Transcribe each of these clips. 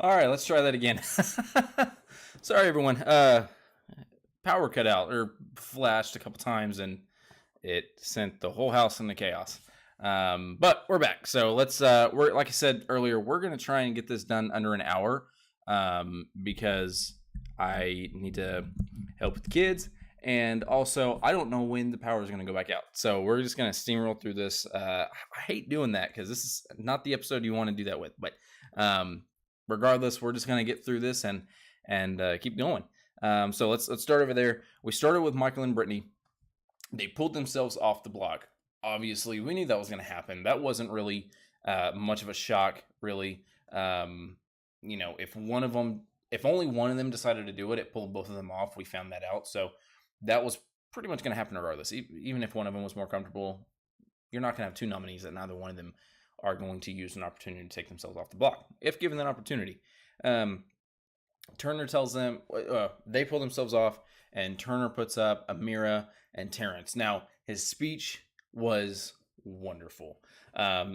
All right, let's try that again. Sorry, everyone. Power cut out or flashed a couple times, and it sent the whole house into chaos. But we're back. So let's. We're like I said earlier, we're gonna try and get this done under an hour, because I need to help with the kids, and also I don't know when the power is gonna go back out. So we're just gonna steamroll through this. I hate doing that because this is not the episode you want to do that with, but regardless, we're just gonna get through this and keep going. So let's start over there. We started with Michael and Brittany. They pulled themselves off the block. Obviously, we knew that was going to happen. That wasn't really much of a shock, really. If only one of them decided to do it, it pulled both of them off. We found that out. So that was pretty much going to happen regardless. Even if one of them was more comfortable, you're not going to have two nominees that neither one of them are going to use an opportunity to take themselves off the block, if given that opportunity. Turner tells them they pull themselves off, and Turner puts up Amira and Terence. Now, his speech was wonderful.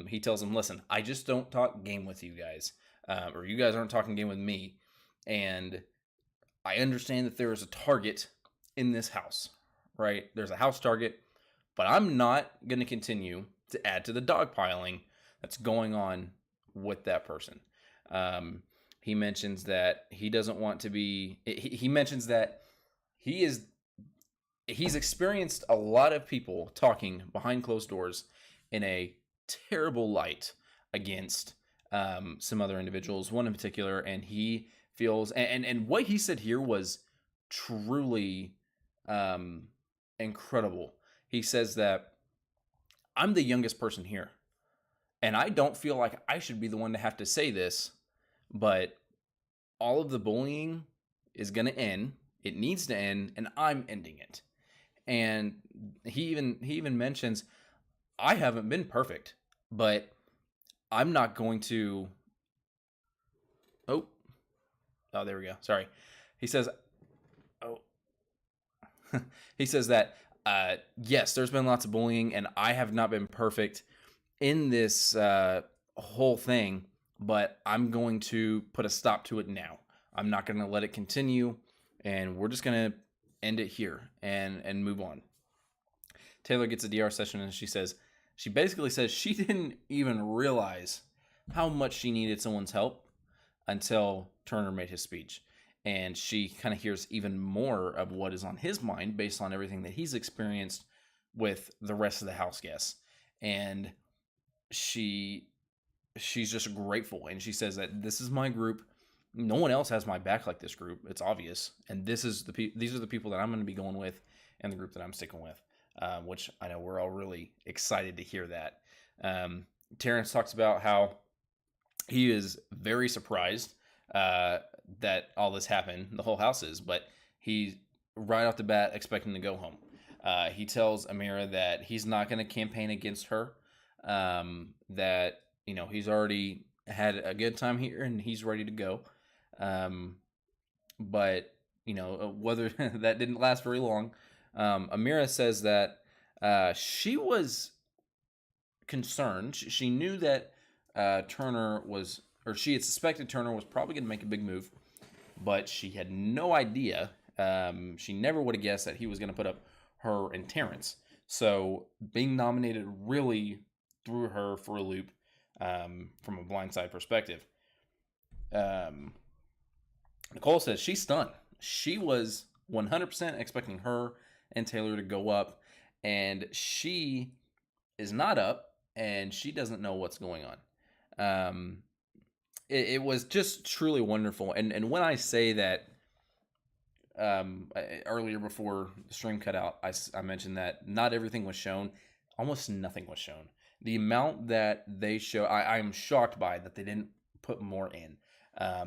He tells them, listen, I just don't talk game with you guys, or you guys aren't talking game with me, and I understand that there is a target in this house, right? There's a house target, but I'm not going to continue to add to the dogpiling that's going on with that person. He mentions that he doesn't want to be. He mentions that he's experienced a lot of people talking behind closed doors in a terrible light against some other individuals, one in particular, and he feels and what he said here was truly incredible. He says that I'm the youngest person here, and I don't feel like I should be the one to have to say this, but all of the bullying is going to end. It needs to end, and I'm ending it. And he even mentions, I haven't been perfect, but I'm not going to. Oh, there we go. Sorry. He says, he says that, yes, there's been lots of bullying, and I have not been perfect in this whole thing, but I'm going to put a stop to it now. I'm not going to let it continue, and we're just going to end it here and move on. Taylor gets a DR session, and she basically says she didn't even realize how much she needed someone's help until Turner made his speech. And she kind of hears even more of what is on his mind based on everything that he's experienced with the rest of the house guests. And she's just grateful, and she says that this is my group. No one else has my back like this group. It's obvious, and these are the people that I'm going to be going with, and the group that I'm sticking with. Which I know we're all really excited to hear that. Terence talks about how he is very surprised that all this happened. The whole house is, but he's right off the bat expecting to go home. He tells Amira that he's not going to campaign against her. That he's already had a good time here and he's ready to go. But whether that didn't last very long. Amira says that she was concerned. She knew that Turner was, or she had suspected Turner was probably going to make a big move, but she had no idea. She never would have guessed that he was going to put up her and Terence. So being nominated really threw her for a loop from a blindside perspective. Nicole says she's stunned. She was 100% expecting her and Taylor to go up, and she is not up, and she doesn't know what's going on. It was just truly wonderful. And when I say that, earlier before the stream cut out, I mentioned that not everything was shown. Almost nothing was shown. The amount that they show, I'm shocked by that they didn't put more in,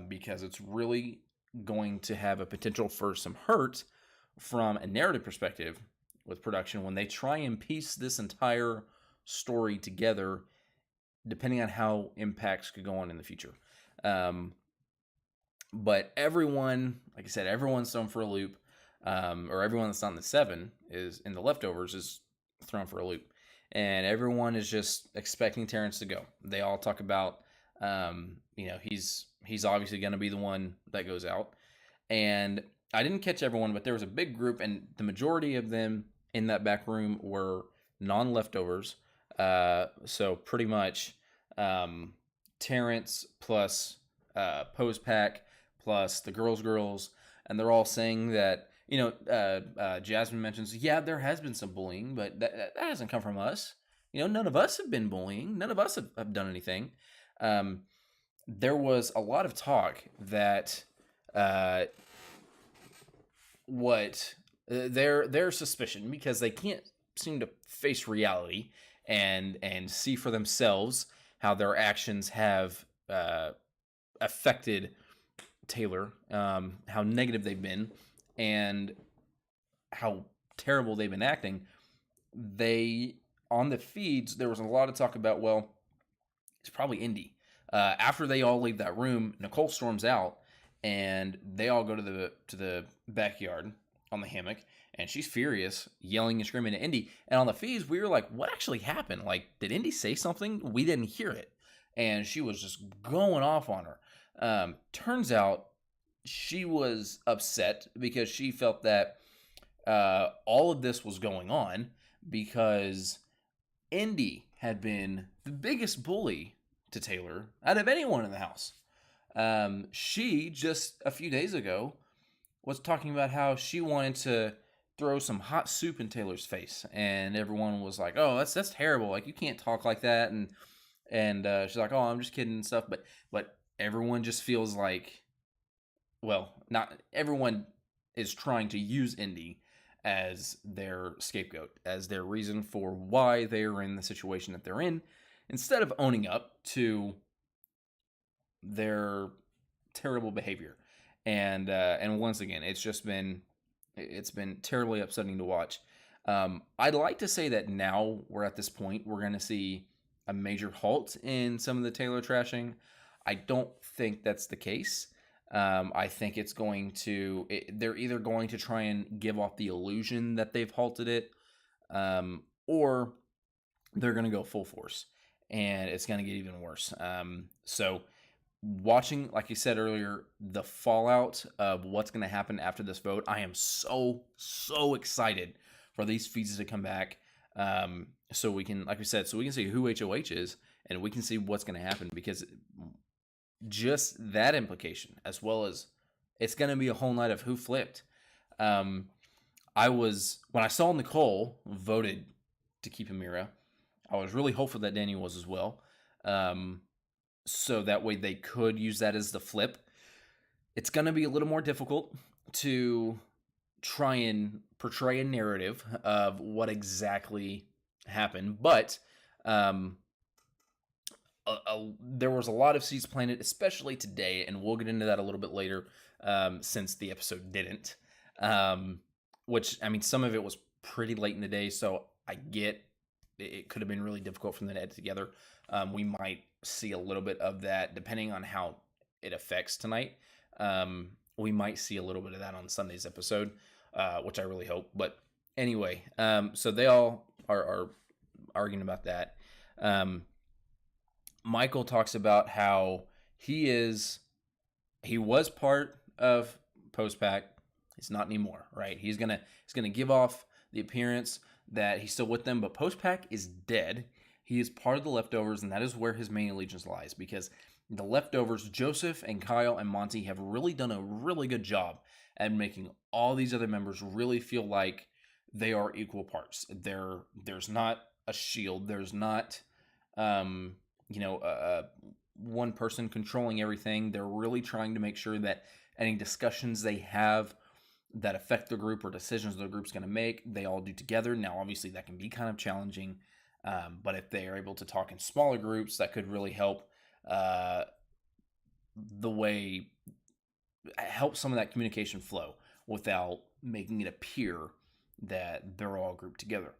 because it's really going to have a potential for some hurt from a narrative perspective with production when they try and piece this entire story together, depending on how impacts could go on in the future. But everyone, like I said, everyone's thrown for a loop, or everyone that's on the 7 is in the leftovers is thrown for a loop. And everyone is just expecting Terence to go. They all talk about He's obviously going to be the one that goes out. And I didn't catch everyone, but there was a big group, and the majority of them in that back room were non-leftovers. So pretty much Terence plus Post Pack plus the girls, and they're all saying that Jasmine mentions, yeah, there has been some bullying, but that hasn't come from us. None of us have been bullying. None of us have done anything. There was a lot of talk that their suspicion, because they can't seem to face reality and see for themselves how their actions have affected Taylor, how negative they've been, and how terrible they've been acting. On the feeds, there was a lot of talk about, well, it's probably Indy. After they all leave that room, Nicole storms out, and they all go to the backyard on the hammock, and she's furious, yelling and screaming at Indy. And on the feeds, we were like, what actually happened? Like, did Indy say something? We didn't hear it. And she was just going off on her. Turns out she was upset because she felt that all of this was going on because Indy had been the biggest bully to Taylor out of anyone in the house. She just a few days ago was talking about how she wanted to throw some hot soup in Taylor's face, and everyone was like, "Oh, that's terrible! Like, you can't talk like that." And she's like, "Oh, I'm just kidding and stuff." But everyone just feels like, well, not everyone is trying to use Indy as their scapegoat, as their reason for why they are in the situation that they're in, instead of owning up to their terrible behavior. And once again, it's been terribly upsetting to watch. I'd like to say that now we're at this point, we're going to see a major halt in some of the Taylor trashing. I don't think that's the case. I think they're either going to try and give off the illusion that they've halted it, or they're going to go full force, and it's going to get even worse. So watching, like you said earlier, the fallout of what's going to happen after this vote, I am so excited for these feeds to come back. So we can, like we said, so we can see who HOH is, and we can see what's going to happen, because just that implication, as well as it's going to be a whole night of who flipped. When I saw Nicole voted to keep Amira, I was really hopeful that Danny was as well. So that way they could use that as the flip. It's going to be a little more difficult to try and portray a narrative of what exactly happened, but there was a lot of seeds planted, especially today, and we'll get into that a little bit later, since the episode didn't. Which, I mean, some of it was pretty late in the day, so I get it could have been really difficult for them to edit together. We might see a little bit of that, depending on how it affects tonight. We might see a little bit of that on Sunday's episode, which I really hope. But anyway, so they all are arguing about that. Michael talks about how he was part of Postpack. He's not anymore, right? He's gonna give off the appearance that he's still with them, but Postpack is dead. He is part of the leftovers, and that is where his main allegiance lies, because the leftovers, Joseph and Kyle and Monty, have really done a really good job at making all these other members really feel like they are equal parts. There's not a shield. There's not one person controlling everything. They're really trying to make sure that any discussions they have that affect the group or decisions the group's going to make, they all do together. Now, obviously, that can be kind of challenging, but if they are able to talk in smaller groups, that could really help help some of that communication flow without making it appear that they're all grouped together.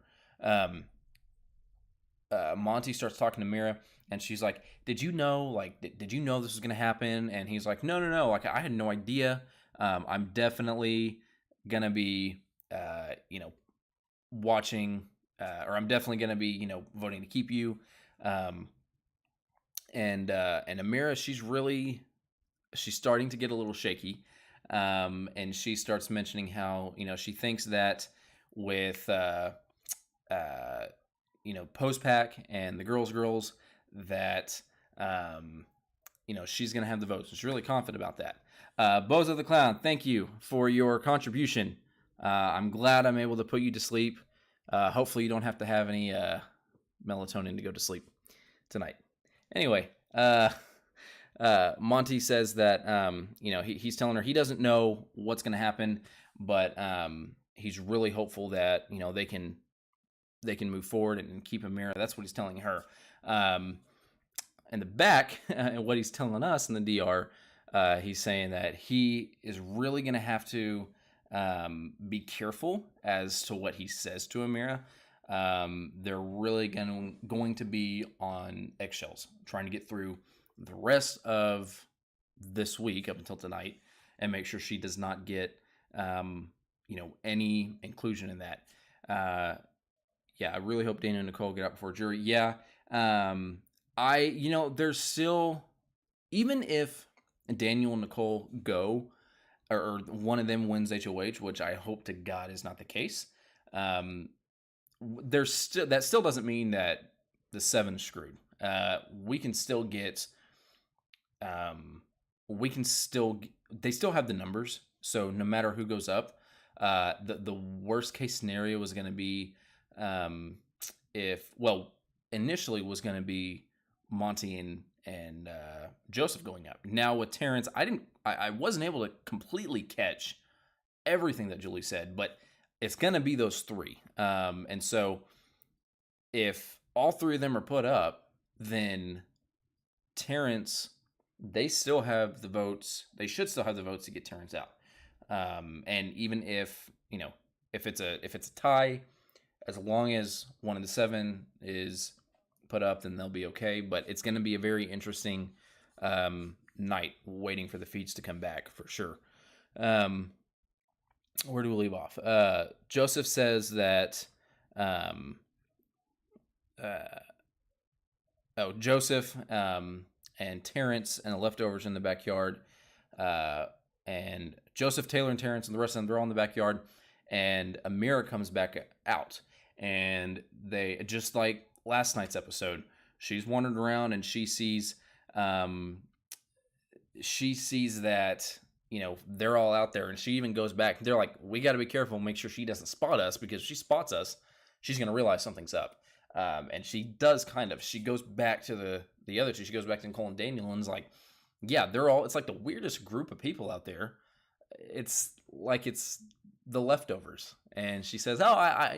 Monty starts talking to Mira, and she's like, did you know this was going to happen? And he's like, no. Like, I had no idea. I'm definitely going to be, watching, or I'm definitely going to be, voting to keep you. And Amira, she's starting to get a little shaky. And she starts mentioning how, she thinks that with, Postpack and the girls, that, she's going to have the votes. She's really confident about that. Bozo the Clown, thank you for your contribution. I'm glad I'm able to put you to sleep. Hopefully you don't have to have any melatonin to go to sleep tonight. Anyway, Monty says that he's telling her he doesn't know what's going to happen, but he's really hopeful that they can move forward and keep Amira. That's what he's telling her. In the back, and what he's telling us in the DR, he's saying that he is really going to have to be careful as to what he says to Amira. They're really going to be on eggshells, trying to get through the rest of this week up until tonight and make sure she does not get, any inclusion in that. I really hope Daniel and Nicole get out before jury. Yeah. There's still, even if Daniel and Nicole go, or one of them wins HOH, which I hope to God is not the case. There's still, that still doesn't mean that the 7's screwed. We can still get, they still have the numbers. So no matter who goes up, the worst case scenario is going to be, initially was going to be Monty and Joseph going up. Now with Terence, I wasn't able to completely catch everything that Julie said, but it's going to be those 3. And so if all 3 of them are put up, then Terence, they still have the votes. They should still have the votes to get Terence out. And even if it's a tie, as long as one of the 7 is put up, then they'll be okay. But it's going to be a very interesting night waiting for the feeds to come back for sure. Where do we leave off? Joseph says that Joseph and Terence and the leftovers in the backyard, and Joseph, Taylor, and Terence and the rest of them, they're all in the backyard, and Amira comes back out, and they, just like last night's episode, she's wandering around and she sees that they're all out there, and she even goes back. They're like, we got to be careful and make sure she doesn't spot us, because if she spots us, she's going to realize something's up. And she does she goes back to the other 2. She goes back to Nicole and Daniel and is like, yeah, it's like the weirdest group of people out there. It's like it's the leftovers. And she says, oh,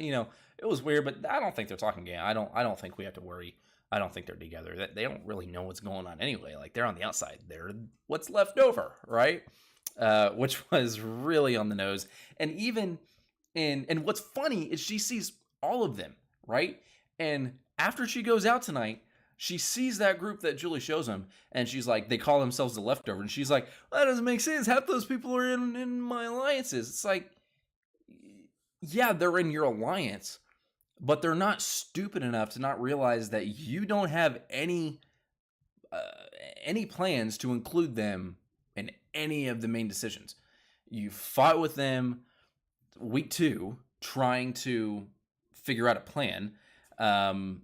it was weird, but I don't think they're talking game. I don't think we have to worry. I don't think they're together. They don't really know what's going on anyway. Like, they're on the outside. They're what's left over, right? Which was really on the nose. And even and what's funny is she sees all of them, right? And after she goes out tonight, she sees that group that Julie shows them, and she's like, they call themselves the leftover. And she's like, well, that doesn't make sense. Half those people are in my alliances. It's like, yeah, they're in your alliance, but they're not stupid enough to not realize that you don't have any plans to include them in any of the main decisions. You fought with them week 2, trying to figure out a plan, and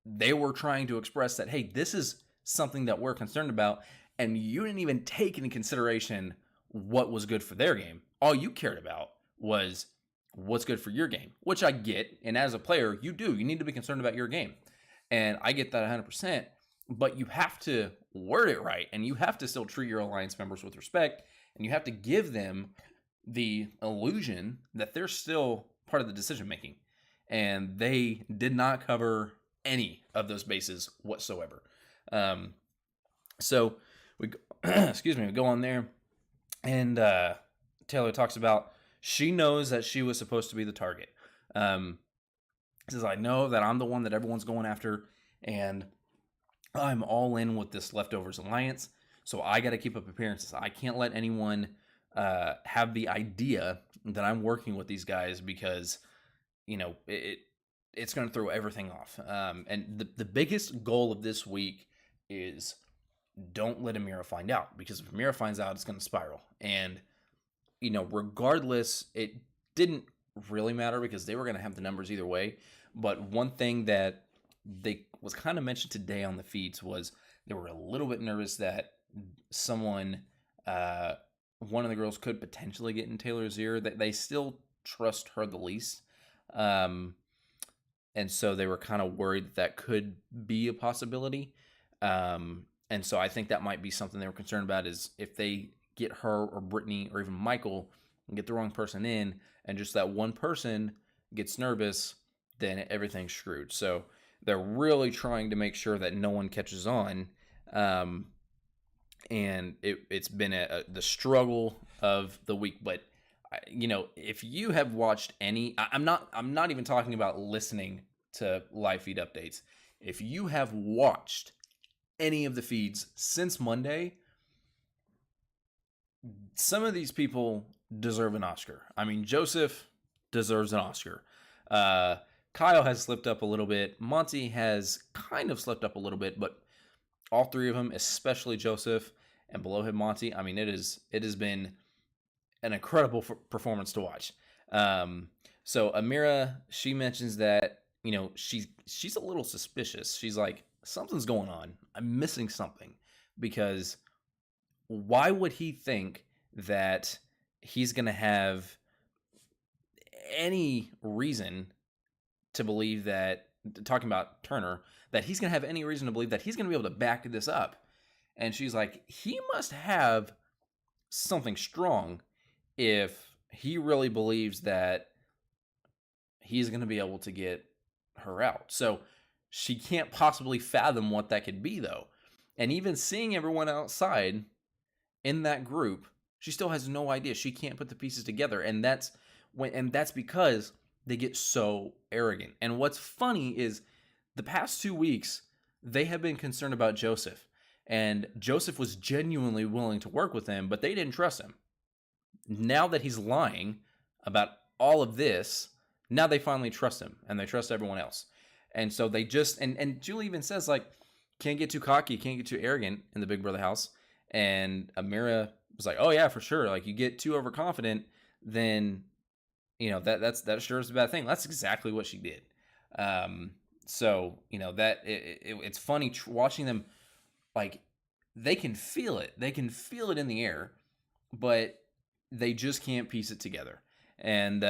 they were trying to express that, hey, this is something that we're concerned about, and you didn't even take into consideration what was good for their game. All you cared about was what's good for your game, which I get, and as a player, you need to be concerned about your game, and I get that 100%, but you have to word it right, and you have to still treat your alliance members with respect, and you have to give them the illusion that they're still part of the decision making, and they did not cover any of those bases whatsoever. So we go on there, and Taylor talks about she knows that she was supposed to be the target. Says, I know that I'm the one that everyone's going after, and I'm all in with this leftovers alliance, so I got to keep up appearances. I can't let anyone have the idea that I'm working with these guys, because it's going to throw everything off. And the biggest goal of this week is don't let Amira find out, because if Amira finds out, it's going to spiral. And, regardless, it didn't really matter because they were going to have the numbers either way. But one thing that they was kind of mentioned today on the feeds was they were a little bit nervous that someone, one of the girls could potentially get in Taylor's ear. That they still trust her the least. And so they were kind of worried that could be a possibility. And so I think that might be something they were concerned about, is if they get her or Brittany or even Michael and get the wrong person in, and just that one person gets nervous, then everything's screwed. So they're really trying to make sure that no one catches on. And it's been the struggle of the week. But, if you have watched any, I'm not even talking about listening to live feed updates. If you have watched any of the feeds since Monday, some of these people deserve an Oscar. I mean, Joseph deserves an Oscar. Kyle has slipped up a little bit. Monty has kind of slipped up a little bit, but all three of them, especially Joseph and below him Monty, I mean, it has been an incredible performance to watch. So Amira, she mentions that, she's a little suspicious. She's like, something's going on. I'm missing something, because why would he think that he's going to have any reason to believe that, talking about Turner, that he's going to have any reason to believe that he's going to be able to back this up? And she's like, he must have something strong if he really believes that he's going to be able to get her out. So she can't possibly fathom what that could be, though. And even seeing everyone outside in that group, she still has no idea. She can't put the pieces together. And that's because they get so arrogant. And what's funny is the past 2 weeks, they have been concerned about Joseph. And Joseph was genuinely willing to work with him, but they didn't trust him. Now that he's lying about all of this, now they finally trust him, and they trust everyone else. And so they just, and Julie even says, like, can't get too cocky, can't get too arrogant in the Big Brother house. And Amira was like, oh yeah, for sure. Like, you get too overconfident, then, that sure is a bad thing. That's exactly what she did. So, it's funny watching them, like, they can feel it. They can feel it in the air, but they just can't piece it together. And,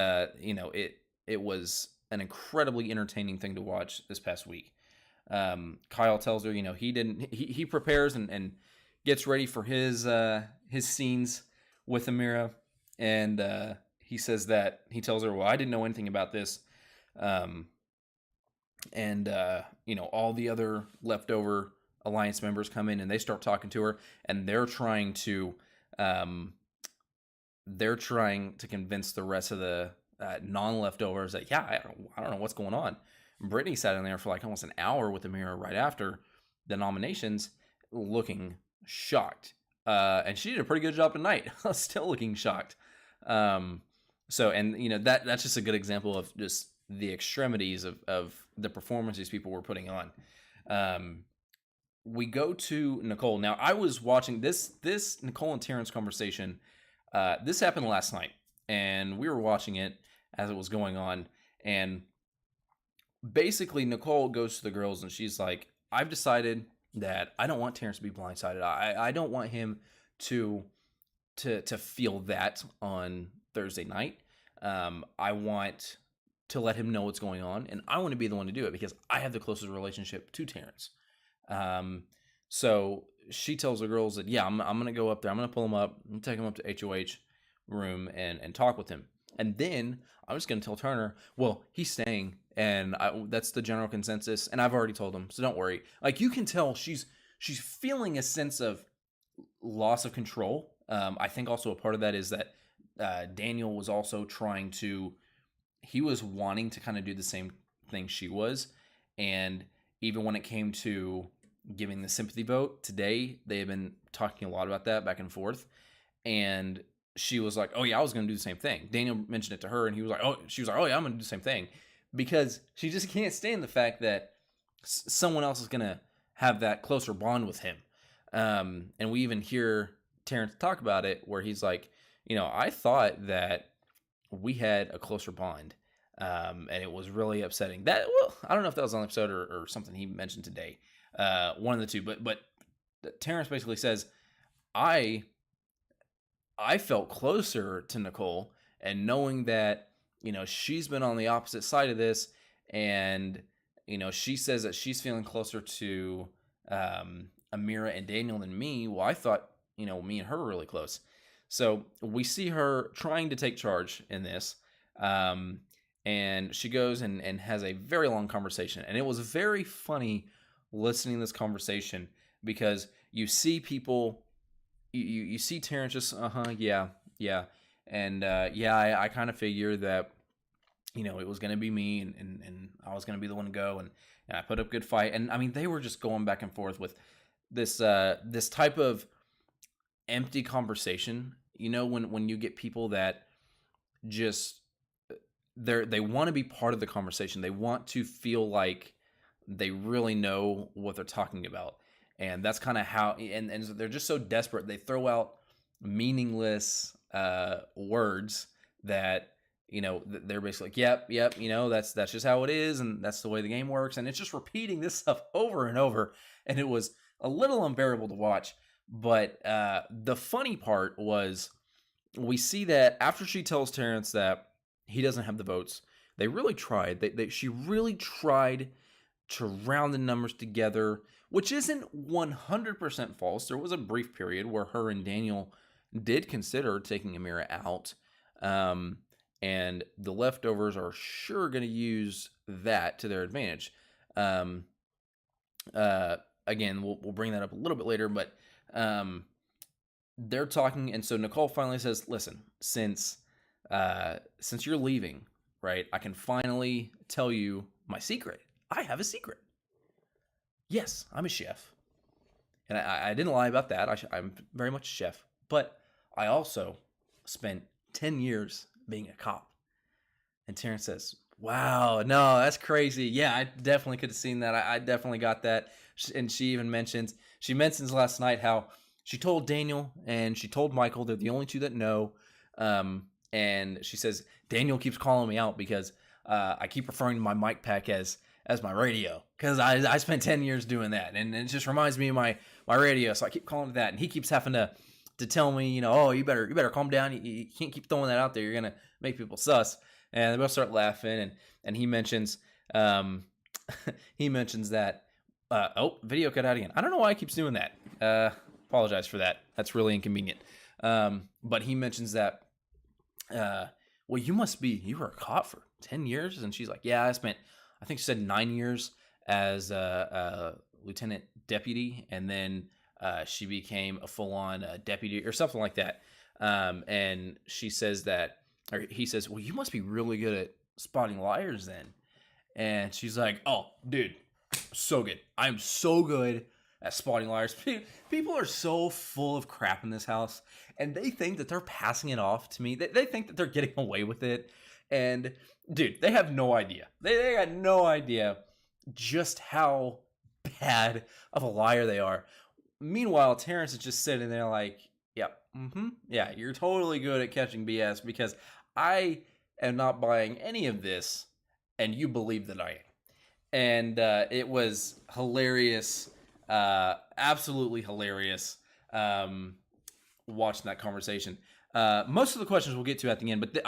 it was an incredibly entertaining thing to watch this past week. Kyle tells her, he prepares and gets ready for his scenes with Amira. And he says that, he tells her, well, I didn't know anything about this. All the other leftover Alliance members come in and they start talking to her, and they're trying to convince the rest of the non-leftovers that, yeah, I don't know what's going on. Brittany sat in there for like almost an hour with Amira right after the nominations, looking shocked. And she did a pretty good job tonight, still looking shocked. That's just a good example of just the extremities of the performance these people were putting on. We go to Nicole. Now, I was watching this Nicole and Terence conversation. This happened last night, and we were watching it as it was going on. And basically, Nicole goes to the girls, and she's like, I've decided that I don't want Terence to be blindsided. I don't want him to feel that on Thursday night. I want to let him know what's going on, and I want to be the one to do it because I have the closest relationship to Terence. So she tells the girls that, yeah, I'm going to go up there. I'm going to pull him up and take him up to HOH room and talk with him. And then I'm just going to tell Turner, well, he's staying, and that's the general consensus. And I've already told him, so don't worry. Like, you can tell she's feeling a sense of loss of control. I think also a part of that is that Daniel was also he was wanting to kind of do the same thing she was. And even when it came to giving the sympathy vote today, they have been talking a lot about that back and forth. And she was like, oh yeah, I was going to do the same thing. Daniel mentioned it to her, and she was like, oh yeah, I'm going to do the same thing. because she just can't stand the fact that someone else is gonna have that closer bond with him. And we even hear Terence talk about it, where he's like, I thought that we had a closer bond, and it was really upsetting. That, well, I don't know if that was on the episode or something he mentioned today, one of the two. But Terence basically says, I felt closer to Nicole, and knowing that she's been on the opposite side of this, and she says that she's feeling closer to Amira and Daniel than me. Well, I thought me and her were really close. So we see her trying to take charge in this, and she goes and has a very long conversation, and it was very funny listening to this conversation, because you see people, you see Terence just yeah, and I kind of figured that it was going to be me, and I was going to be the one to go, and I put up a good fight. And I mean, they were just going back and forth with this this type of empty conversation. When you get people that just they want to be part of the conversation, they want to feel like they really know what they're talking about, and that's kind of how. And they're just so desperate, they throw out meaningless words that they're basically like, yep, that's just how it is, and that's the way the game works, and it's just repeating this stuff over and over, and it was a little unbearable to watch. But the funny part was, we see that after she tells Terence that he doesn't have the votes, they really tried. She really tried to round the numbers together, which isn't 100% false. There was a brief period where her and Daniel did consider taking Amira out, and the leftovers are sure going to use that to their advantage. Again, we'll bring that up a little bit later, but they're talking, and so Nicole finally says, "Listen, since you're leaving, right? I can finally tell you my secret. I have a secret. Yes, I'm a chef, and I didn't lie about that. I'm very much a chef, but I also spent 10 years being a cop." And Terence says, "Wow, no, that's crazy. Yeah, I definitely could have seen that. I definitely got that." And she mentions last night how she told Daniel and she told Michael, they're the only two that know. And she says, Daniel keeps calling me out because I keep referring to my mic pack as my radio, because I spent 10 years doing that, and it just reminds me of my radio, so I keep calling it that. And he keeps having to tell me, oh, you better calm down. You can't keep throwing that out there. You're gonna make people sus. And they both start laughing, and he mentions that video cut out again. I don't know why he keeps doing that. Apologize for that. That's really inconvenient. But he mentions that, well, you were a cop for 10 years. And she's like, yeah, I think she said 9 years as a lieutenant deputy. And then she became a full-on deputy or something like that. And she says that, or he says, well, you must be really good at spotting liars then. And she's like, oh, dude, so good. I'm so good at spotting liars. People are so full of crap in this house, and they think that they're passing it off to me. They think that they're getting away with it. And dude, they have no idea. They got no idea just how bad of a liar they are. Meanwhile, Terence is just sitting there like, yep, yeah, you're totally good at catching BS, because I am not buying any of this, and you believe that I am. And it was hilarious, absolutely hilarious, watching that conversation. Most of the questions we'll get to at the end, but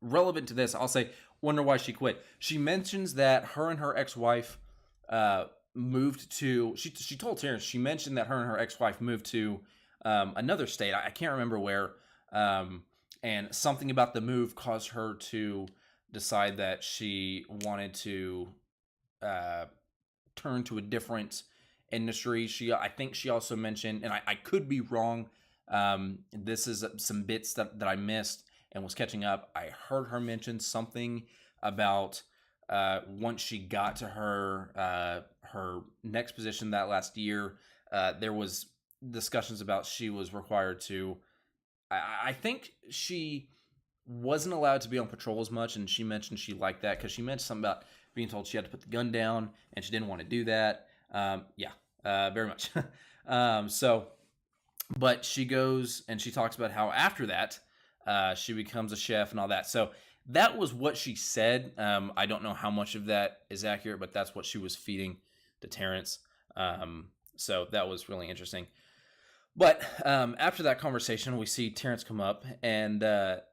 relevant to this, I'll say, wonder why she quit. She mentions that her and her ex-wife moved to, she told Terence, she mentioned that her and her ex-wife moved to another state. I can't remember where, and something about the move caused her to decide that she wanted to turn to a different industry. I think she also mentioned, and I could be wrong, this is some bits that I missed and was catching up. I heard her mention something about once she got to her next position that last year, there was discussions about she was required to, I think she wasn't allowed to be on patrol as much, and she mentioned she liked that because she mentioned something about being told she had to put the gun down, and she didn't want to do that. Very much. So, but she goes and she talks about how after that, she becomes a chef and all that. So that was what she said. I don't know how much of that is accurate, but that's what she was feeding to Terence. So that was really interesting. But after that conversation, we see Terence come up and Turner.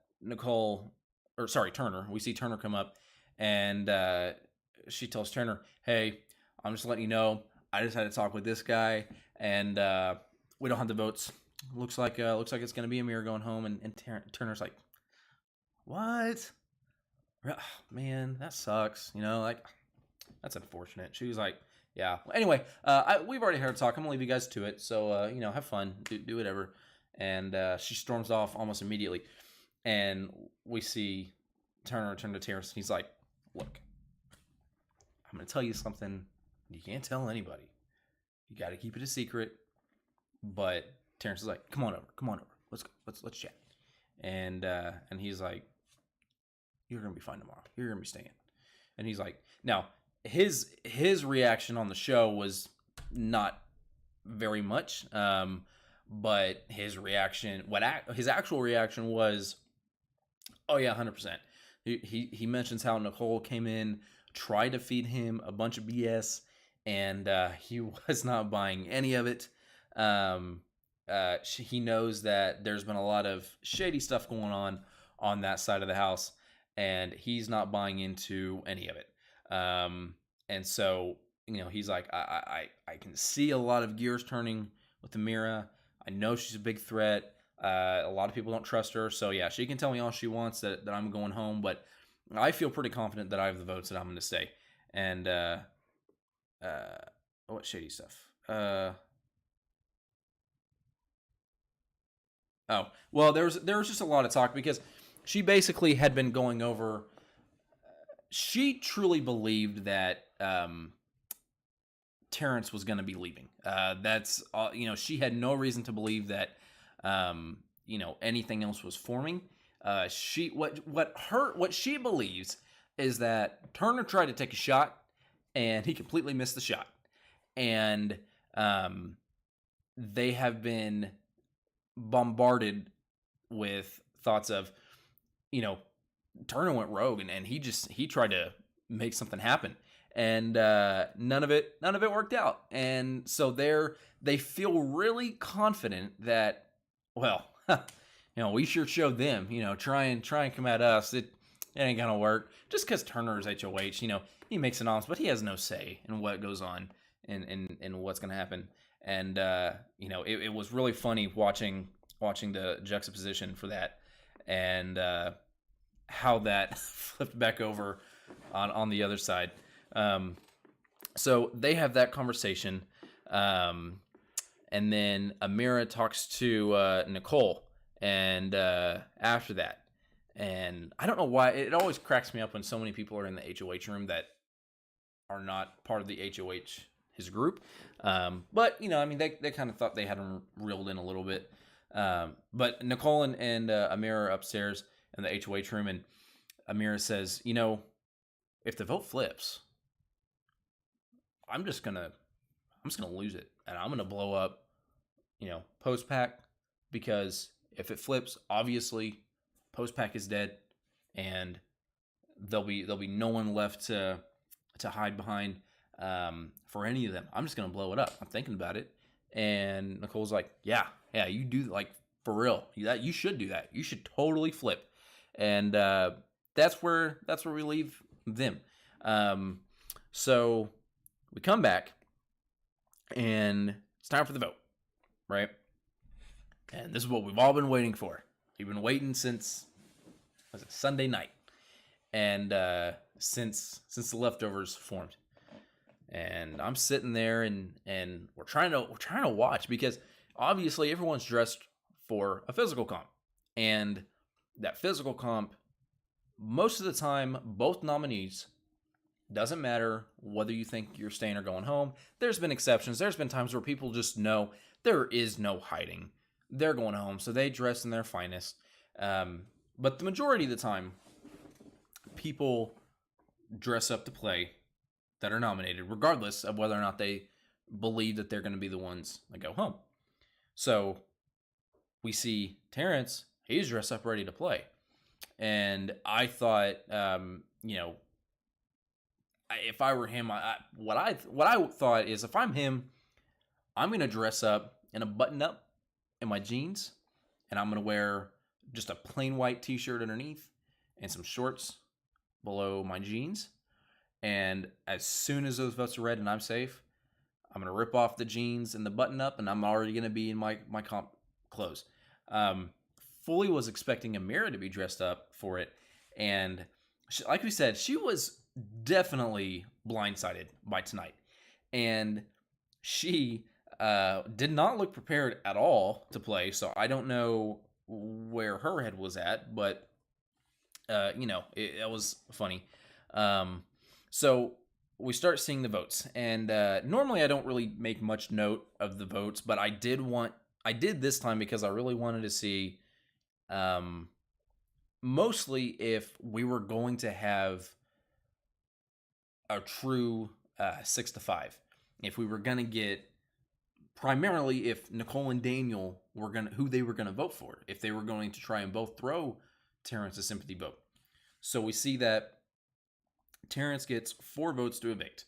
We see Turner come up and she tells Turner, "Hey, I'm just letting you know, I just had to talk with this guy, and we don't have the votes. Looks like it's gonna be Amir going home." And Turner's like, "What? Man, that sucks. Like that's unfortunate." She was like, "Yeah." Well, anyway, we've already heard talk. I'm gonna leave you guys to it. So have fun, do whatever. And she storms off almost immediately. And we see Turner turn to Terrence. He's like, "Look, I'm gonna tell you something. You can't tell anybody. You got to keep it a secret." But Terrence is like, "Come on over. Let's go. Let's chat." And he's like, "You're gonna be fine tomorrow. You're gonna be staying." And he's like, now his reaction on the show was not very much, but his reaction, his actual reaction was, "Oh yeah, 100%." He mentions how Nicole came in, tried to feed him a bunch of BS, and he was not buying any of it. He knows that there's been a lot of shady stuff going on that side of the house, and he's not buying into any of it. And so, he's like, I can see a lot of gears turning with Amira. I know she's a big threat. A lot of people don't trust her. So yeah, she can tell me all she wants that I'm going home, but I feel pretty confident that I have the votes that I'm going to stay. And, what shady stuff? Well, there was just a lot of talk because she basically had been going over. She truly believed that Terence was going to be leaving. That's she had no reason to believe that anything else was forming. What she believes is that Turner tried to take a shot and he completely missed the shot, and they have been bombarded with thoughts of, Turner went rogue and he tried to make something happen, and none of it worked out. And so they feel really confident that, well, we sure showed them, try and come at us. It ain't gonna work. Just because Turner is HOH, he makes an honest, but he has no say in what goes on and what's gonna happen. And it was really funny watching the juxtaposition for that, and how that flipped back over on the other side. So they have that conversation, and then Amira talks to Nicole, and after that, and I don't know why, it always cracks me up when so many people are in the HOH room that are not part of the HOH, his group. But they kind of thought they had him reeled in a little bit. But Nicole and Amira are upstairs in the HOH room, and Amira says, if the vote flips, I'm just gonna lose it, and I'm gonna blow up, post-pack, because if it flips, obviously post-pack is dead, and there'll be no one left to hide behind for any of them. I'm just gonna blow it up. I'm thinking about it. And Nicole's like, yeah, you do, like, for real. You should do that. You should totally flip. And that's where we leave them. So we come back, and it's time for the vote, right? And this is what we've all been waiting for. We've been waiting since, Sunday night, and since the leftovers formed. And I'm sitting there, and we're trying to watch, because obviously everyone's dressed for a physical comp, and that physical comp, most of the time, both nominees, doesn't matter whether you think you're staying or going home. There's been exceptions. There's been times where people just know there is no hiding. They're going home, so they dress in their finest. But the majority of the time, people dress up to play that are nominated, regardless of whether or not they believe that they're going to be the ones that go home. So we see Terence, he's dressed up ready to play. And I thought, if I were him, what I thought is, if I'm him, I'm going to dress up in a button-up in my jeans, and I'm going to wear just a plain white t-shirt underneath and some shorts below my jeans. And as soon as those votes are read and I'm safe, I'm going to rip off the jeans and the button-up, and I'm already going to be in my comp clothes. Fully was expecting Amira to be dressed up for it, and like we said, she was definitely blindsided by tonight, and she did not look prepared at all to play. So I don't know where her head was at, but it was funny. So we start seeing the votes, and normally I don't really make much note of the votes, but I did this time because I really wanted to see, mostly if we were going to have a true 6-5. If we were going to get, primarily if Nicole and Daniel were who they were going to vote for, if they were going to try and both throw Terence a sympathy vote. So we see that Terence gets 4 votes to evict.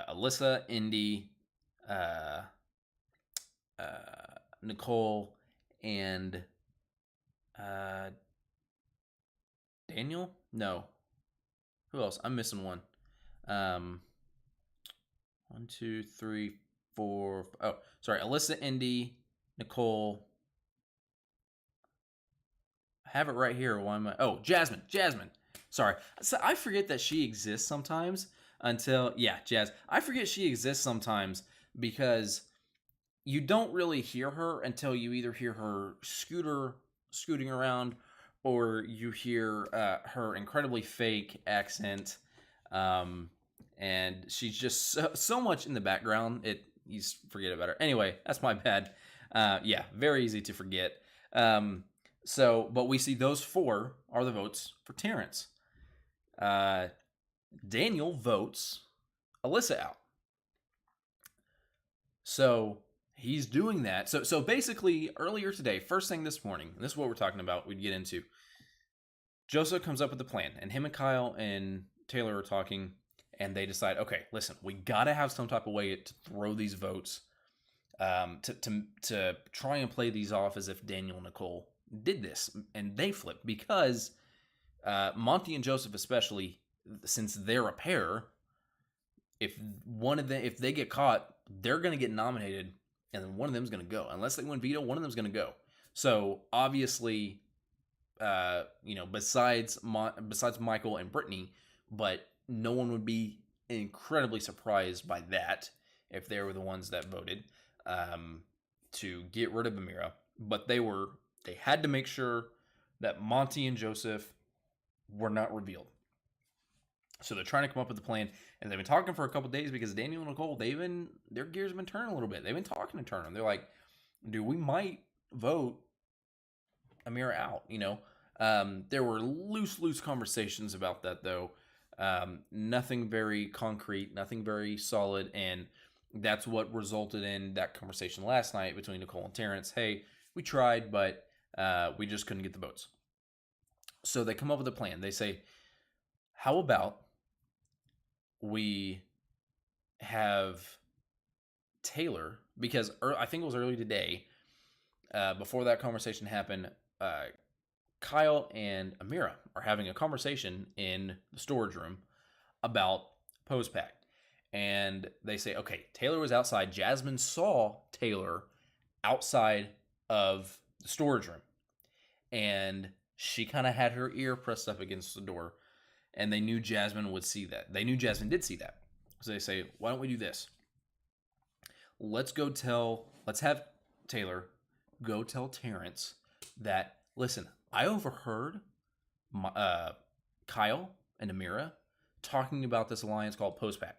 Alyssa, Indy, Nicole, and Daniel? No. Who else? I'm missing one. 1, 2, 3, 4. Oh, sorry. Alyssa, Indy, Nicole. I have it right here. Why am I? Oh, Jasmine. Sorry. So I forget that she exists sometimes Jazz. I forget she exists sometimes because you don't really hear her until you either hear her scooting around, or you hear her incredibly fake accent. And she's just so much in the background, you just forget about her. Anyway, that's my bad. Very easy to forget. But we see those 4 are the votes for Terence. Daniel votes Alyssa out. So he's doing that. So basically, earlier today, first thing this morning, and this is what we're talking about, we'd get into, Joseph comes up with a plan, and him and Kyle and Taylor are talking, and they decide, okay, listen, we got to have some type of way to throw these votes, to try and play these off as if Daniel and Nicole did this, and they flipped because Monty and Joseph, especially since they're a pair, if they get caught, they're going to get nominated, and then one of them's going to go. Unless they win veto, one of them's going to go. So obviously, besides Michael and Brittany, but no one would be incredibly surprised by that if they were the ones that voted to get rid of Amira. But they had to make sure that Monty and Joseph were not revealed. So they're trying to come up with a plan, and they've been talking for a couple days because Daniel and Nicole, their gears have been turning a little bit. They've been talking and turning. They're like, dude, we might vote Amira out, There were loose conversations about that, though. Nothing very concrete, nothing very solid, and that's what resulted in that conversation last night between Nicole and Terence. Hey, we tried, but we just couldn't get the votes. So they come up with a plan. They say, how about we have Taylor, because I think it was early today, before that conversation happened, Kyle and Amira are having a conversation in the storage room about post-pack. And they say, okay, Taylor was outside. Jasmine saw Taylor outside of the storage room. And she kind of had her ear pressed up against the door. And they knew Jasmine would see that. They knew Jasmine did see that. So they say, why don't we do this? Let's have Taylor go tell Terence that, listen, I overheard Kyle and Amira talking about this alliance called Postpack.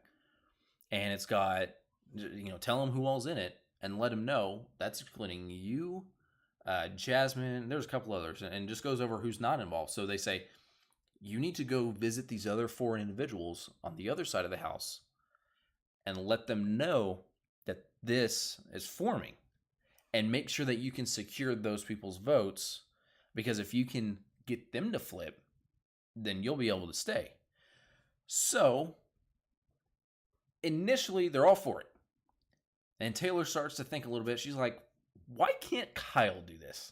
And it's got, tell them who all's in it and let them know that's including you, Jasmine. There's a couple others, and just goes over who's not involved. So they say, you need to go visit these other 4 individuals on the other side of the house and let them know that this is forming, and make sure that you can secure those people's votes, because if you can get them to flip, then you'll be able to stay. So initially they're all for it, and Taylor starts to think a little bit. She's like, why can't Kyle do this?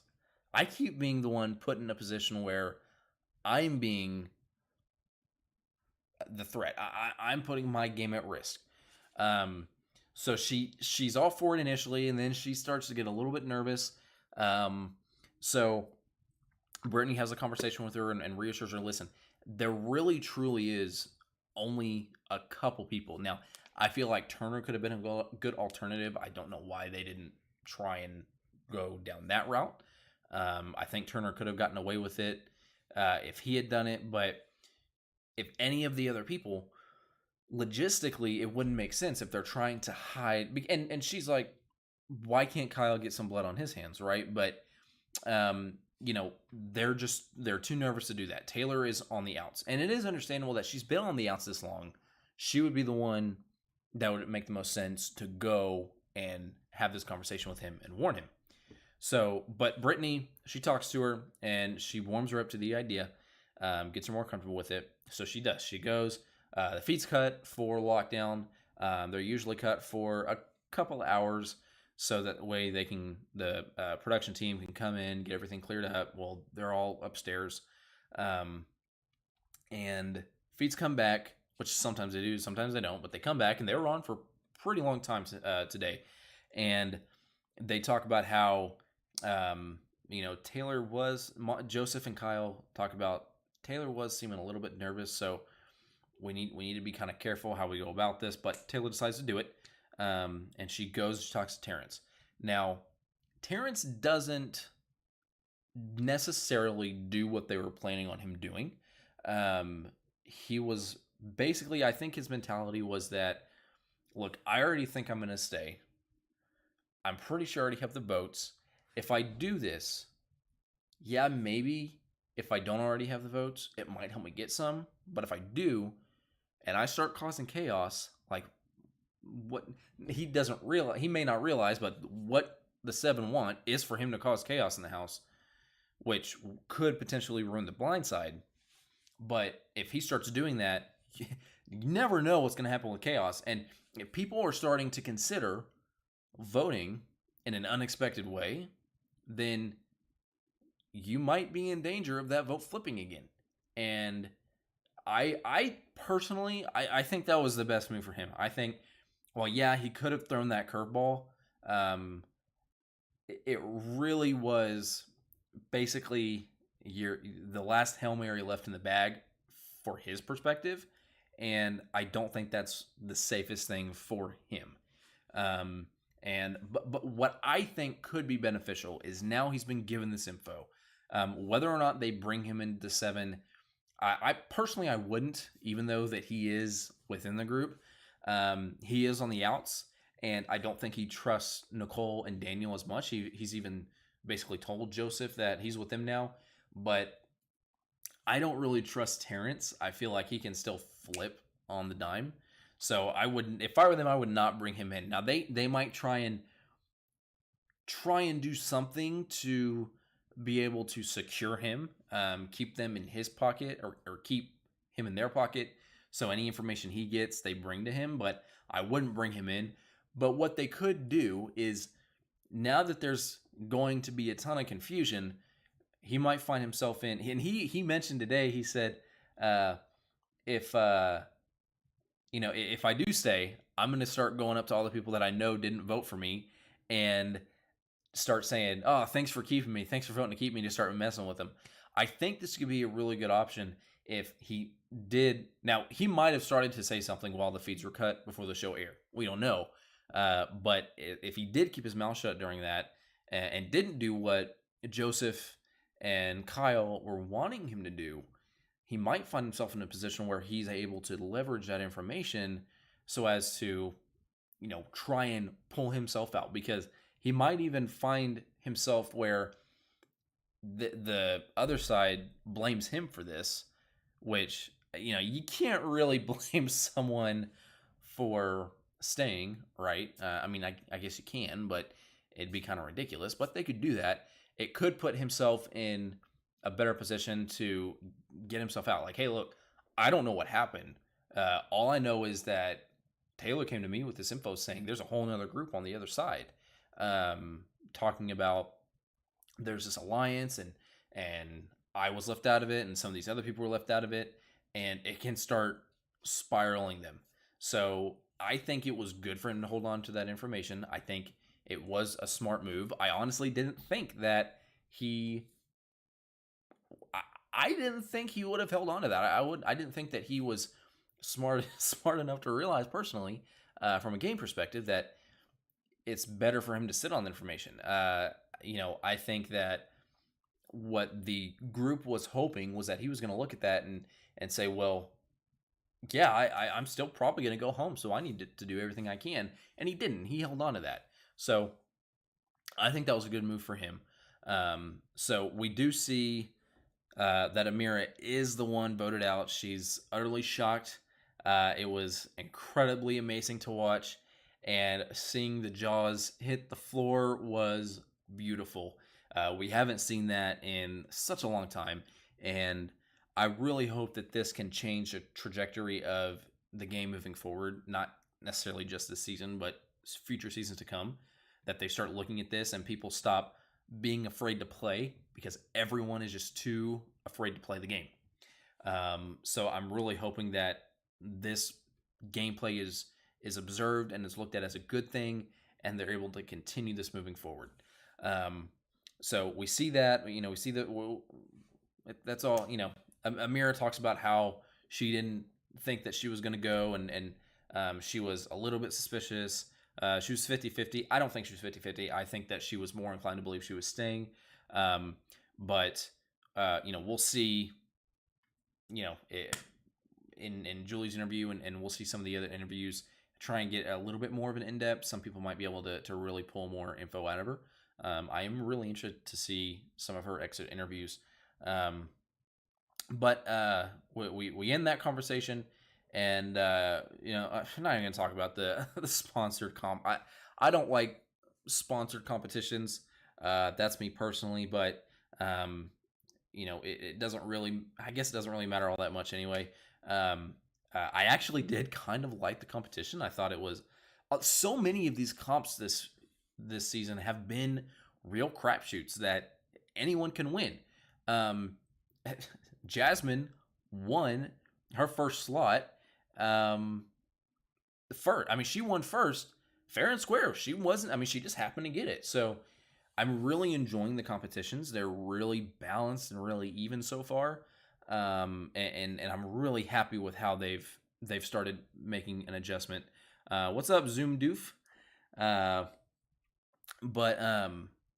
I keep being the one put in a position where I'm being the threat. I'm putting my game at risk. So she's all for it initially, and then she starts to get a little bit nervous. So Brittany has a conversation with her and reassures her, listen, there really truly is only a couple people. Now, I feel like Turner could have been a good alternative. I don't know why they didn't try and go down that route. I think Turner could have gotten away with it if he had done it, but if any of the other people, logistically, it wouldn't make sense if they're trying to hide. And she's like, why can't Kyle get some blood on his hands, right? But they're too nervous to do that. Taylor is on the outs, and it is understandable that she's been on the outs this long. She would be the one that would make the most sense to go and have this conversation with him and warn him. So, but Brittany, she talks to her and she warms her up to the idea, gets her more comfortable with it. So she does. She goes. The feed's cut for lockdown. They're usually cut for a couple hours, so that way the production team can come in, get everything cleared up. Well, they're all upstairs, and feeds come back, which sometimes they do, sometimes they don't, but they come back, and they were on for a pretty long time today, and they talk about how Joseph and Kyle talk about Taylor was seeming a little bit nervous, so we need to be kind of careful how we go about this, but Taylor decides to do it. And she goes, she talks to Terence. Now, Terence doesn't necessarily do what they were planning on him doing. He was basically, I think his mentality was that, look, I already think I'm going to stay. I'm pretty sure I already have the votes. If I do this, yeah, maybe if I don't already have the votes, it might help me get some. But if I do, and I start causing chaos, like what he doesn't realize, he may not realize, but what the 7 want is for him to cause chaos in the house, which could potentially ruin the blind side. But if he starts doing that, you never know what's going to happen with chaos. And if people are starting to consider voting in an unexpected way, then you might be in danger of that vote flipping again. And I personally, I think that was the best move for him. I think, well, yeah, he could have thrown that curveball. It really was basically the last Hail Mary left in the bag for his perspective, and I don't think that's the safest thing for him. But what I think could be beneficial is now he's been given this info. Whether or not they bring him into 7, I personally, I wouldn't, even though that he is within the group. He is on the outs, and I don't think he trusts Nicole and Daniel as much. He's even basically told Joseph that he's with them now, but I don't really trust Terence. I feel like he can still flip on the dime. So I wouldn't, if I were them, I would not bring him in. Now they might try and do something to be able to secure him, keep them in his pocket or keep him in their pocket. So any information he gets, they bring to him, but I wouldn't bring him in. But what they could do is, now that there's going to be a ton of confusion, he might find himself in, and he mentioned today, he said, if I do stay, I'm going to start going up to all the people that I know didn't vote for me and start saying, oh, thanks for keeping me. Thanks for voting to keep me, to start messing with them. I think this could be a really good option if he did. Now, he might have started to say something while the feeds were cut before the show aired. We don't know. But if he did keep his mouth shut during that and didn't do what Joseph and Kyle were wanting him to do, he might find himself in a position where he's able to leverage that information so as to, try and pull himself out, because he might even find himself where the other side blames him for this, which, you can't really blame someone for staying, right? I mean, I guess you can, but it'd be kind of ridiculous. But they could do that. It could put himself in a better position to get himself out. Like, hey, look, I don't know what happened. All I know is that Taylor came to me with this info saying there's a whole nother group on the other side, talking about there's this alliance, and I was left out of it, and some of these other people were left out of it, and it can start spiraling them. So I think it was good for him to hold on to that information. I think it was a smart move. I honestly didn't think that he. I didn't think he would have held on to that. I didn't think that he was smart enough to realize personally, from a game perspective, that it's better for him to sit on the information. I think that what the group was hoping was that he was going to look at that and say, well, yeah, I'm still probably going to go home, so I need to do everything I can. And he didn't. He held on to that. So I think that was a good move for him. So we do see that Amira is the one voted out. She's utterly shocked. It was incredibly amazing to watch, and seeing the jaws hit the floor was beautiful. We haven't seen that in such a long time, and I really hope that this can change the trajectory of the game moving forward, not necessarily just this season, but future seasons to come, that they start looking at this and people stop being afraid to play because everyone is just too afraid to play the game. So I'm really hoping that this gameplay is observed and is looked at as a good thing, and they're able to continue this moving forward. So we see that, we see that. That's all. Amira talks about how she didn't think that she was going to go, and she was a little bit suspicious. She was 50-50. I don't think she was 50-50. I think that she was more inclined to believe she was staying. But we'll see, in Julie's interview, and we'll see some of the other interviews, try and get a little bit more of an in-depth. Some people might be able to really pull more info out of her. I am really interested to see some of her exit interviews. But we end that conversation, and I'm not even going to talk about the sponsored comp. I don't like sponsored competitions. That's me personally, but it doesn't really. I guess it doesn't really matter all that much anyway. I actually did kind of like the competition. I thought it was so many of these comps this season have been real crapshoots that anyone can win. Jasmine won her first slot. She won first, fair and square. She wasn't. She just happened to get it. So I'm really enjoying the competitions. They're really balanced and really even so far. And I'm really happy with how they've started making an adjustment. What's up, Zoom Doof?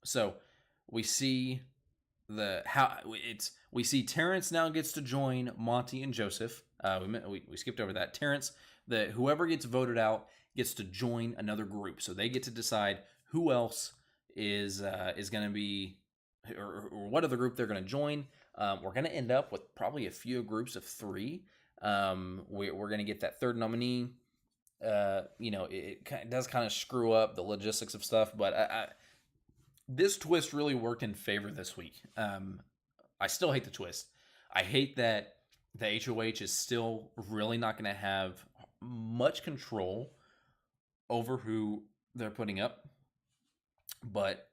So we see we see Terence now gets to join Monty and Joseph. We skipped over that. Terence, whoever gets voted out gets to join another group, so they get to decide who else is going to be, or what other group they're going to join. We're going to end up with probably a few groups of 3. We're going to get that third nominee. It does kind of screw up the logistics of stuff, but this twist really worked in favor this week. I still hate the twist. I hate that the HOH is still really not going to have much control over who they're putting up, but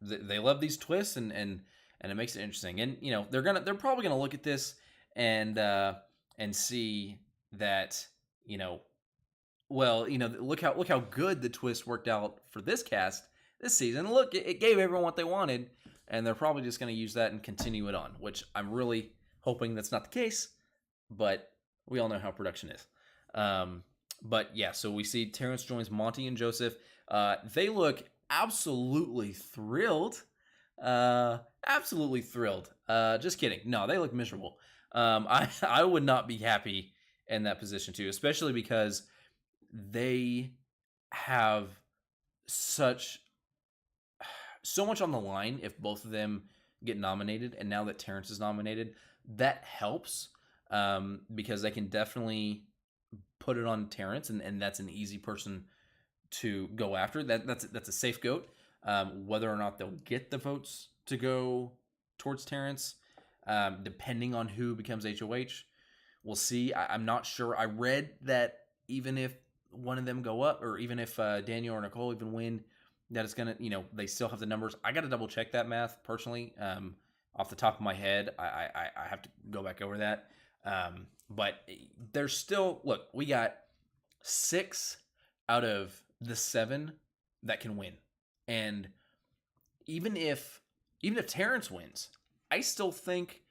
they love these twists, and it makes it interesting. And they're probably gonna look at this and see that look how good the twist worked out for this cast this season. Look, it gave everyone what they wanted, and they're probably just gonna use that and continue it on, which I'm really hoping that's not the case, but we all know how production is. But yeah, so we see Terence joins Monty and Joseph. They look absolutely thrilled. Absolutely thrilled. Just kidding. No, they look miserable. I would not be happy in that position too, especially because they have such so much on the line if both of them get nominated, and now that Terence is nominated, that helps because they can definitely put it on Terence, and that's an easy person to go after. That's a safe goat. Whether or not they'll get the votes to go towards Terence, depending on who becomes HOH, we'll see. I'm not sure. I read that even if one of them go up, or even if Daniel or Nicole even win, that it's gonna, they still have the numbers. I got to double check that math personally. Off the top of my head, I have to go back over that. But there's still, look, we got 6 out of the 7 that can win. And even if Terence wins, I still think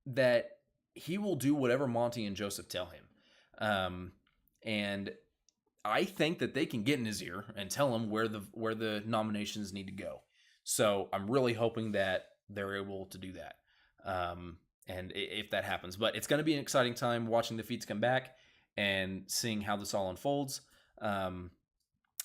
that he will do whatever Monty and Joseph tell him. And I think that they can get in his ear and tell him where the nominations need to go. So I'm really hoping that they're able to do that. And if that happens, but it's going to be an exciting time watching the feats come back and seeing how this all unfolds.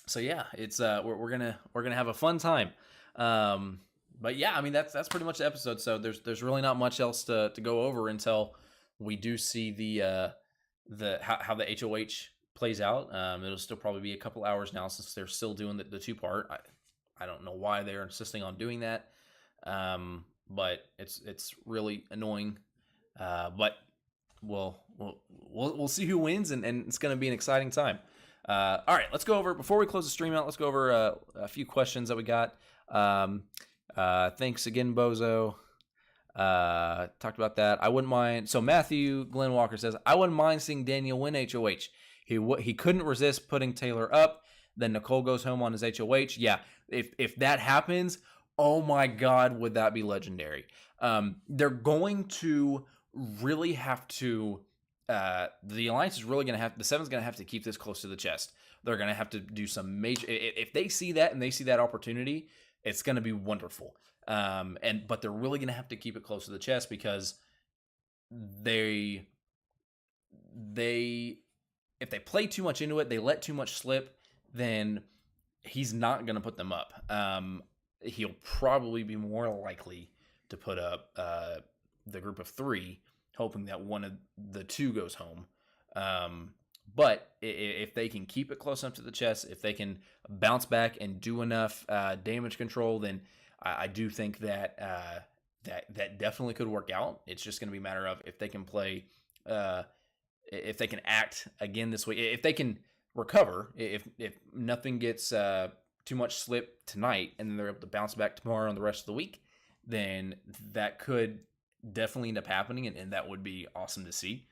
So yeah, it's we're gonna have a fun time. But yeah, I mean that's pretty much the episode. So there's really not much else to go over until we do see the how the HOH plays out. It'll still probably be a couple hours now since they're still doing the 2-part. I don't know why they're insisting on doing that. But it's really annoying. But we'll see who wins, and it's going to be an exciting time. All right, let's go over, before we close the stream out, let's go over a few questions that we got. Thanks again, Bozo. Talked about that. I wouldn't mind. So Matthew Glenn Walker says, I wouldn't mind seeing Daniel win HOH. He couldn't resist putting Taylor up. Then Nicole goes home on his HOH. Yeah, if that happens, oh my God, would that be legendary? They're going to really have to. The Alliance is really going to have. The Seven's going to have to keep this close to the chest. They're going to have to do some major. If they see that and they see that opportunity, it's going to be wonderful. But they're really going to have to keep it close to the chest because they if they play too much into it, they let too much slip, then he's not going to put them up. He'll probably be more likely to put up the group of 3, hoping that one of the 2 goes home. But if they can keep it close enough to the chest, if they can bounce back and do enough damage control, then I do think that that definitely could work out. It's just going to be a matter of if they can play, if they can act again this week, if they can recover, if nothing gets too much slip tonight, and then they're able to bounce back tomorrow and the rest of the week, then that could definitely end up happening, and that would be awesome to see.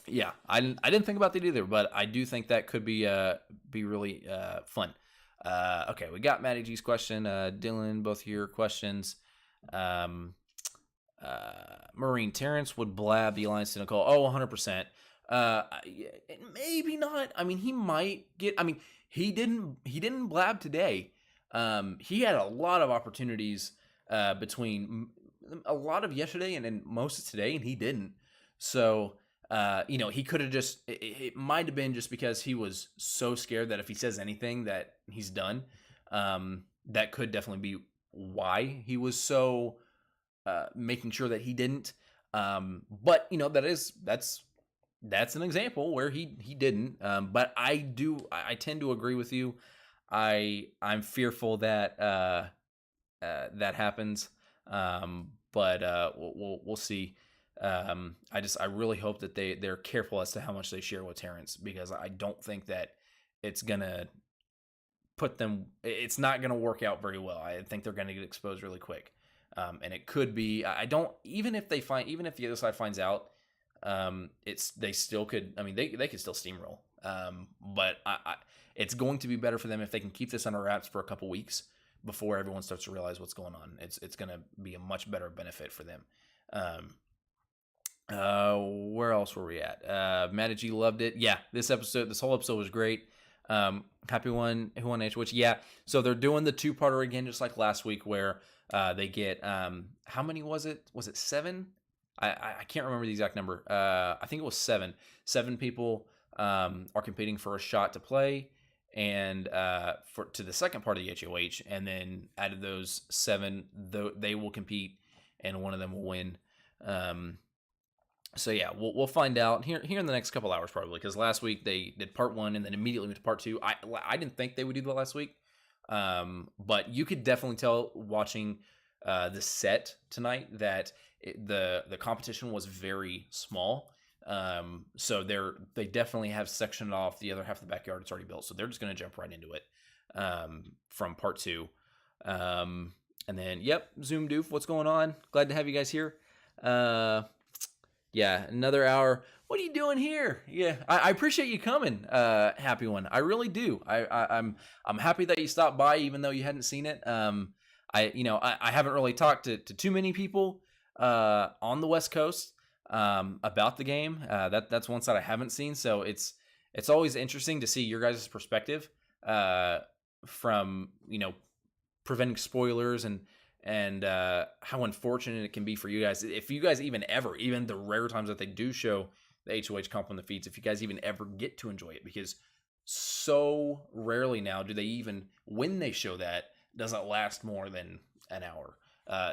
Yeah, I didn't think about that either, but I do think that could be really fun. Okay, we got Matty G's question, Dylan, both your questions. Marine, Terrence would blab the Alliance to Nicole. Oh, 100%. Maybe not. I mean, he might get. I mean, he didn't blab today. He had a lot of opportunities between a lot of yesterday and most of today, and he didn't. So, he could have just. It might have been just because he was so scared that if he says anything, that he's done. That could definitely be why he was so making sure that he didn't. But that's an example where he didn't. But I tend to agree with you. I'm fearful that that happens. But we'll see. I really hope that they're careful as to how much they share with Terrence, because I don't think that it's gonna put them. It's not gonna work out very well. I think they're gonna get exposed really quick. And it could be. I don't. Even if the other side finds out, they still could. I mean, they could still steamroll. But it's going to be better for them if they can keep this under wraps for a couple weeks before everyone starts to realize what's going on. It's going to be a much better benefit for them. Where else were we at? Matty G loved it. Yeah, this whole episode was great. Happy one who won HOH. Yeah, so they're doing the 2-parter again, just like last week, where they get how many was it? Was it 7? I can't remember the exact number. I think it was 7. 7 people are competing for a shot to play, and to the second part of the HOH, and then out of those 7, they will compete, and one of them will win. So yeah, we'll find out here in the next couple hours probably, because last week they did part 1 and then immediately went to part 2. I didn't think they would do that last week, but you could definitely tell watching the set tonight that the competition was very small. So they definitely have sectioned off the other half of the backyard. It's already built, so they're just going to jump right into it from part 2. And then, yep, Zoom Doof, what's going on? Glad to have you guys here. Yeah, another hour. What are you doing here? Yeah, I appreciate you coming, Happy One. I really do. I'm happy that you stopped by, even though you hadn't seen it. I haven't really talked to too many people on the West Coast about the game. That's one side I haven't seen, so it's always interesting to see your guys' perspective from preventing spoilers and how unfortunate it can be for you guys. If you guys even the rare times that they do show the HOH comp on the feeds, if you guys even ever get to enjoy it, because so rarely now do they even, when they show that, doesn't last more than an hour.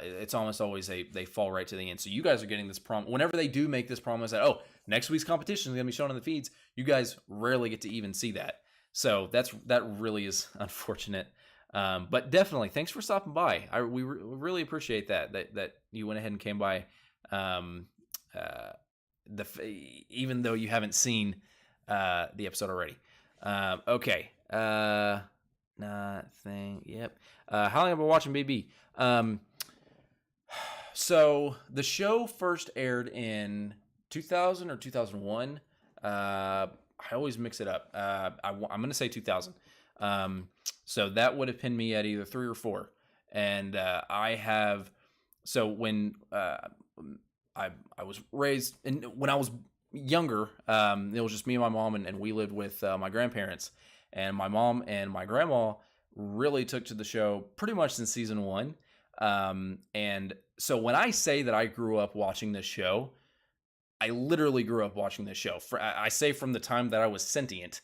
It's almost always they fall right to the end. So you guys are getting this whenever they do make this promise that, next week's competition is going to be shown on the feeds, you guys rarely get to even see that. So that really is unfortunate. But definitely, thanks for stopping by. We really appreciate that you went ahead and came by. Even though you haven't seen the episode already. Okay. Nothing. Yep. How long have I been watching BB? So the show first aired in 2000 or 2001. I always mix it up. I'm going to say 2000. So that would have pinned me at either 3 or 4. And when I was raised, and when I was younger, it was just me and my mom, and we lived with my grandparents. And my mom and my grandma really took to the show pretty much since season 1. And so when I say that I grew up watching this show, I literally grew up watching this show. I say from the time that I was sentient.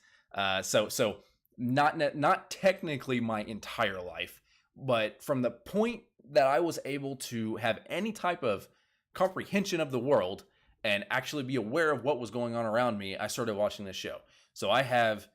So not technically my entire life, but from the point that I was able to have any type of comprehension of the world and actually be aware of what was going on around me, I started watching this show. So I have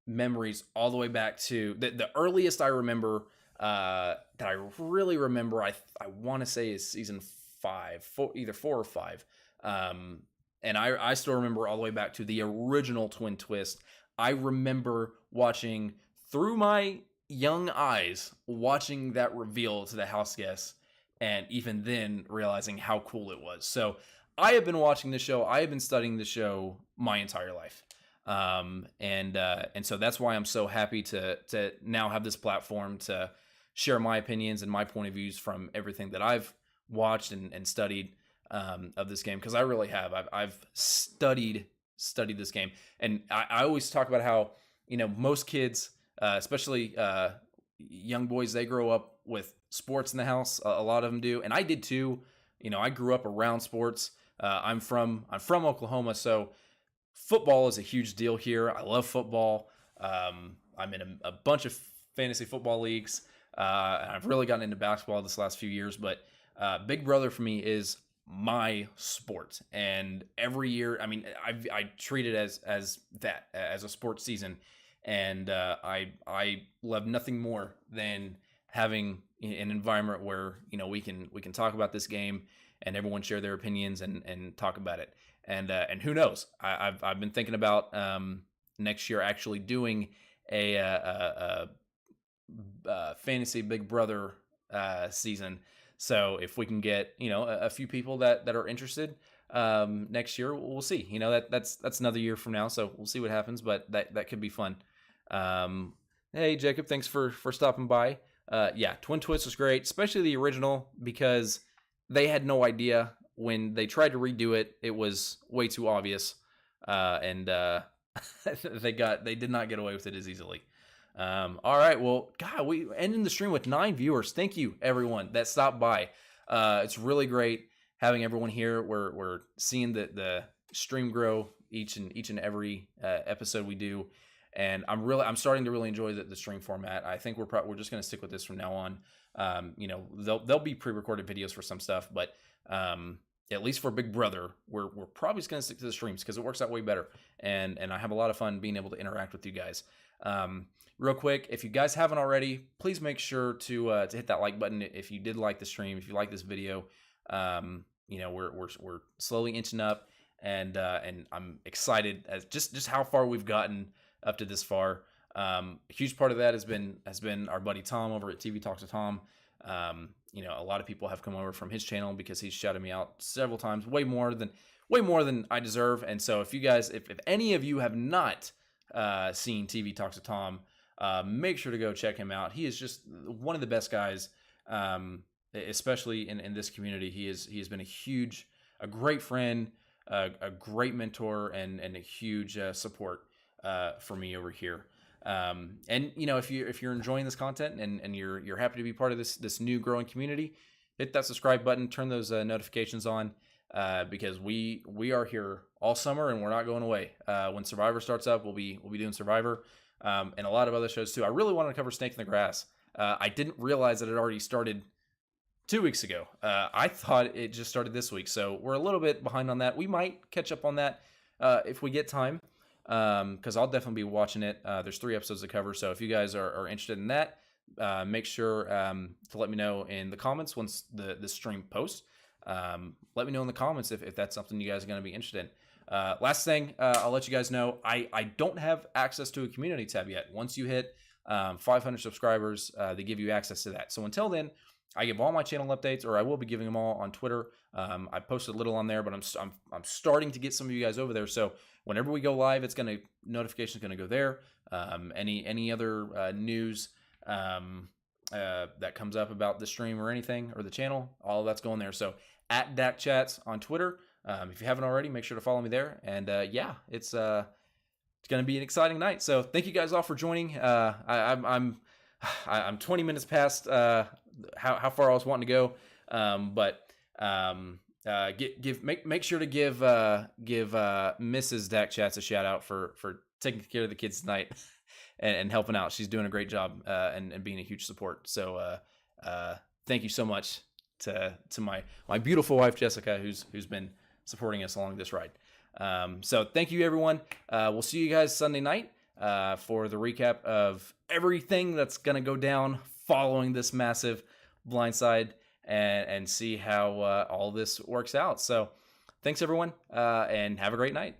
memories all the way back to the earliest I remember, that I really remember, I want to say is season 5, either 4 or 5. And I still remember all the way back to the original Twin Twist. I remember watching through my young eyes, watching that reveal to the house guests, and even then realizing how cool it was. So I have been watching the show. I have been studying the show my entire life. And so that's why I'm so happy to now have this platform to share my opinions and my point of views from everything that I've watched and studied of this game, because I really have. I've studied this game, and I always talk about how most kids, especially young boys, they grow up with sports in the house. A lot of them do, and I did too. I grew up around sports. I'm from Oklahoma, so football is a huge deal here. I love football. I'm in a bunch of fantasy football leagues. And I've really gotten into basketball this last few years, but Big Brother for me is my sport. And every year, I treat it as that, as a sports season. And I love nothing more than having an environment where we can talk about this game and everyone share their opinions and talk about it. And who knows? I've been thinking about next year actually doing a fantasy Big Brother season. So if we can get a few people that are interested next year, we'll see. That's another year from now, so we'll see what happens. But that could be fun. Hey Jacob, thanks for stopping by. Yeah, Twin Twist was great, especially the original, because they had no idea. When they tried to redo it, it was way too obvious, and they did not get away with it as easily. All right, well, God, we ending the stream with 9 viewers. Thank you, everyone that stopped by. It's really great having everyone here. We're seeing the stream grow each and every episode we do, and I'm starting to really enjoy the stream format. I think we're just going to stick with this from now on. You know, there'll be pre-recorded videos for some stuff, but at least for Big Brother, we're probably just going to stick to the streams because it works out way better, and I have a lot of fun being able to interact with you guys. Real quick, if you guys haven't already, please make sure to hit that like button if you did like the stream, if you like this video. You know, we're slowly inching up, and I'm excited as just how far we've gotten up to this far. A huge part of that has been our buddy Tom over at TV Talks to Tom. You know, a lot of people have come over from his channel because he's shouted me out several times, way more than I deserve. And so if you guys, if any of you have not seen TV Talks to Tom, make sure to go check him out. He is just one of the best guys, especially in this community. He has been a great friend, a great mentor, and a huge support for me over here. And you know, if you're enjoying this content and you're happy to be part of this new growing community, hit that subscribe button, turn those notifications on, because we are here all summer and we're not going away. When Survivor starts up, we'll be doing Survivor, and a lot of other shows too. I really wanted to cover Snake in the Grass. I didn't realize that it already started 2 weeks ago. I thought it just started this week, so we're a little bit behind on that. We might catch up on that if we get time. Because I'll definitely be watching it. There's 3 episodes to cover, so if you guys are interested in that, make sure to let me know in the comments once the stream posts. Let me know in the comments if that's something you guys are going to be interested in. Last thing, I'll let you guys know, I don't have access to a community tab yet. Once you hit 500 subscribers, they give you access to that. So until then, I give all my channel updates, or I will be giving them all on Twitter. I posted a little on there, but I'm starting to get some of you guys over there. So whenever we go live, notification's gonna go there. Any other news that comes up about the stream or anything or the channel, all of that's going there. So at DAC Chats on Twitter. If you haven't already, make sure to follow me there. And yeah, it's gonna be an exciting night. So thank you guys all for joining. I'm 20 minutes past how far I was wanting to go, but make sure to give Mrs. Dak Chats a shout out for taking care of the kids tonight and helping out. She's doing a great job and being a huge support. So thank you so much to my beautiful wife Jessica, who's been supporting us along this ride. So thank you everyone. We'll see you guys Sunday night for the recap of everything that's gonna go down following this massive blindside, and see how all this works out. So thanks everyone, and have a great night.